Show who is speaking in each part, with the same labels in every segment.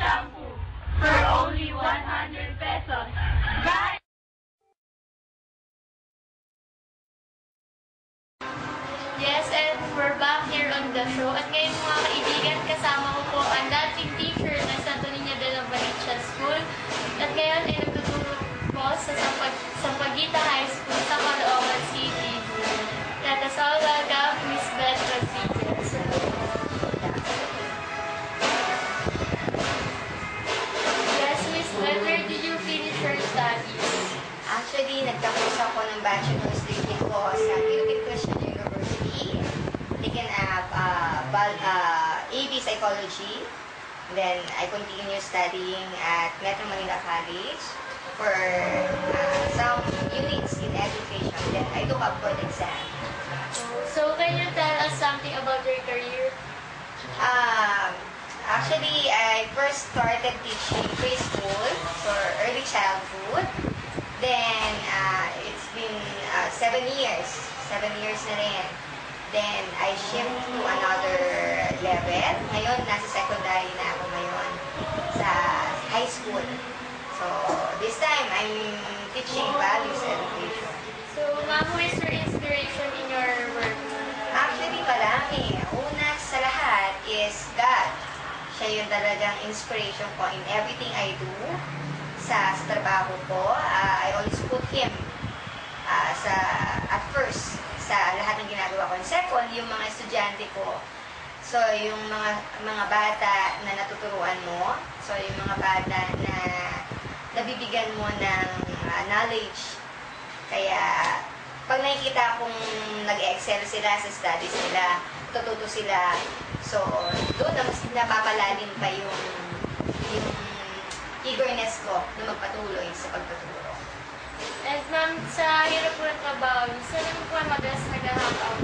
Speaker 1: shampoo for only 100 pesos. Guys!
Speaker 2: Yes, and we're back here on the show. At ngayon mga kaibigan, kasama ko po ang dating teacher ng Santo Niño de la Valicia School. At ngayon ay nagtuturo po sa Sampaguita High School sa Caloocan City. Let us all welcome Miss Beth Rodriguez. Yes, Miss Beth, where did you finish your studies?
Speaker 3: Actually, nagtapos ako ng bachelor's degree ko sa Philippine Christian University. Taken up AB Psychology. Then, I continue studying at Metro Manila College for some units in education. Then, I took up board exam.
Speaker 2: So, can you tell us something about your career?
Speaker 3: Actually, I first started teaching preschool for early childhood. Then, it's been 7 years. 7 years na rin. Then, I shift to another level. Ngayon, nasa secondary na ako ngayon sa high school. So, this time, I'm teaching values education.
Speaker 2: So, ma'am, who is your inspiration in your work?
Speaker 3: Actually, marami. Una sa lahat is God. Siya yung talagang inspiration ko in everything I do. Sa trabaho ko, I always put Him at first sa lahat ng ginagawa ko. And second, yung mga estudyante ko. So, yung mga bata na natuturuan mo. So, yung mga bata na nabibigyan mo ng knowledge. Kaya, pag nakikita kong nag-excel sila sa studies nila, tututo sila. So, doon na mas napapalalim pa yung eagerness ko na magpatuloy sa pagtuturo.
Speaker 2: And ma'am, sa hirap po ng trabaho, saan naman po madalas nag-hangout?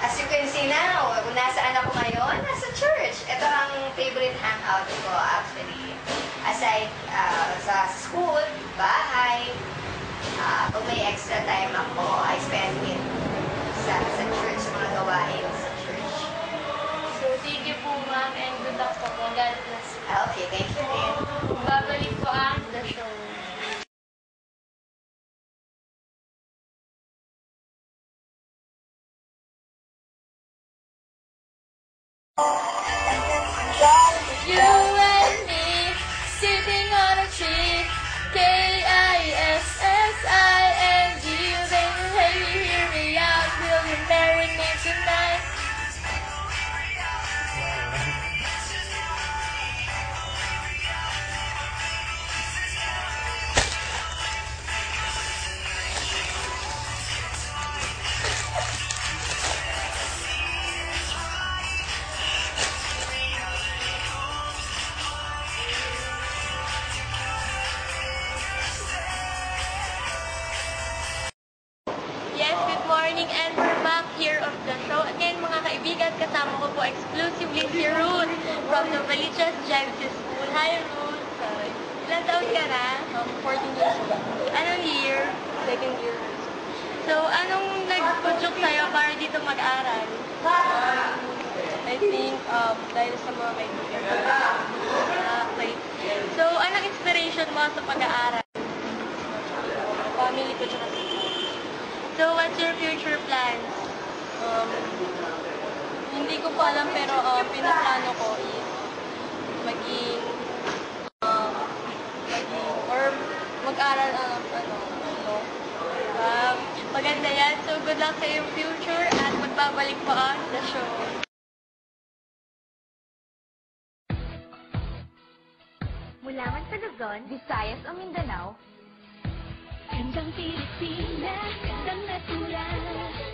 Speaker 3: As you can see now, kung nasaan ako ngayon, nasa church. Ito ang favorite hangout ko actually. Aside sa school, bahay, pag may extra time ako, I spend it sa church, mga gawain sa church.
Speaker 2: So, thank you po ma'am and good luck po. God bless you.
Speaker 3: Okay, thank you din.
Speaker 2: Babalik po ang the show. You and me, sitting on a tree, Kissing. Baby, hey, you hear me out, will you marry me tonight? Yes, good morning and we're back here on the show. Again, mga kaibigan, kasama ko po exclusively si Ruth from the Valicia Genesis School. Hi, Ruth. Ilan taon ka na?
Speaker 4: 14 years old.
Speaker 2: Anong year?
Speaker 4: Second year.
Speaker 2: So, anong nagpudyok sa'yo para dito mag-aral?
Speaker 4: I think, dahil sa mga kaibigan.
Speaker 2: Okay. So, anong inspiration mo sa pag-aaral?
Speaker 4: Family ko tsaka
Speaker 2: So, what's your future plans?
Speaker 4: hindi ko pa alam pero pinaplano ko is maging or mag-aral
Speaker 2: Maganda yan. So, good luck sa iyong future at magbabalik pa ang the show.
Speaker 5: Mula man sa Luzon, Visayas o Mindanao,
Speaker 6: Gandang Pilipinas, gandang natural.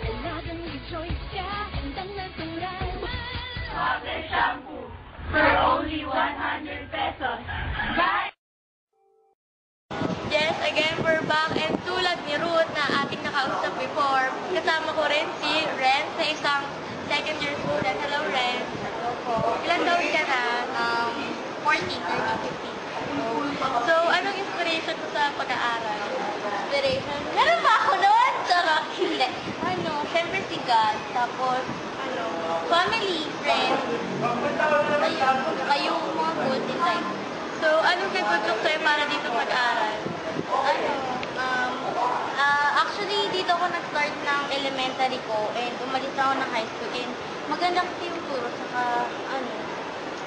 Speaker 6: Talagang rejoice ka, gandang natural.
Speaker 1: Water shampoo for only 100 pesos. Guys!
Speaker 2: Yes, again, we're back. And tulad ni Ruth na ating nakausap before, kasama ko rin si Ren sa isang second year student. Hello, Ren.
Speaker 4: Hello po.
Speaker 2: Ilan taon ka na?
Speaker 4: 14, 30, 50.
Speaker 2: So, anong inspiration mo sa pag-aaral?
Speaker 4: Inspiration? Meron ba ako noon? Sarap. Hindi.
Speaker 2: Siyempre si God.
Speaker 4: Tapos, family, friends, kayong mga goals in life. So, anong nagputok sa'yo para dito mag-aral? Actually, dito ako nag-start ng elementary ko and umalis ako ng high school and maganda kasi yung turo, saka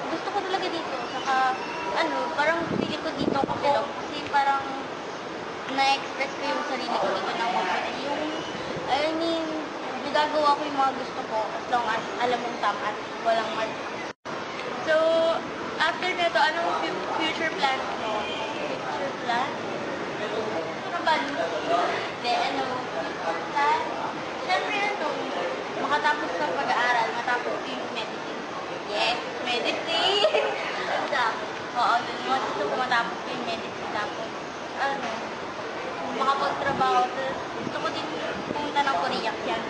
Speaker 4: gusto ko talaga dito, saka parang pili ko dito ako belong kasi parang na-express ko yung sarili ko dito ng nagagawa ko yung mga gusto ko as long as alam mong tama at walang mali. So, after nito, anong future plans mo? Future plan? Siyempre makatapos ng pag-aaral, matapos ko yung medicine. Yes, medicine! Oo, gusto ko matapos ko yung medicine. Tapos, makapagtrabaho. Gusto ko din pumunta ng Korea, yan.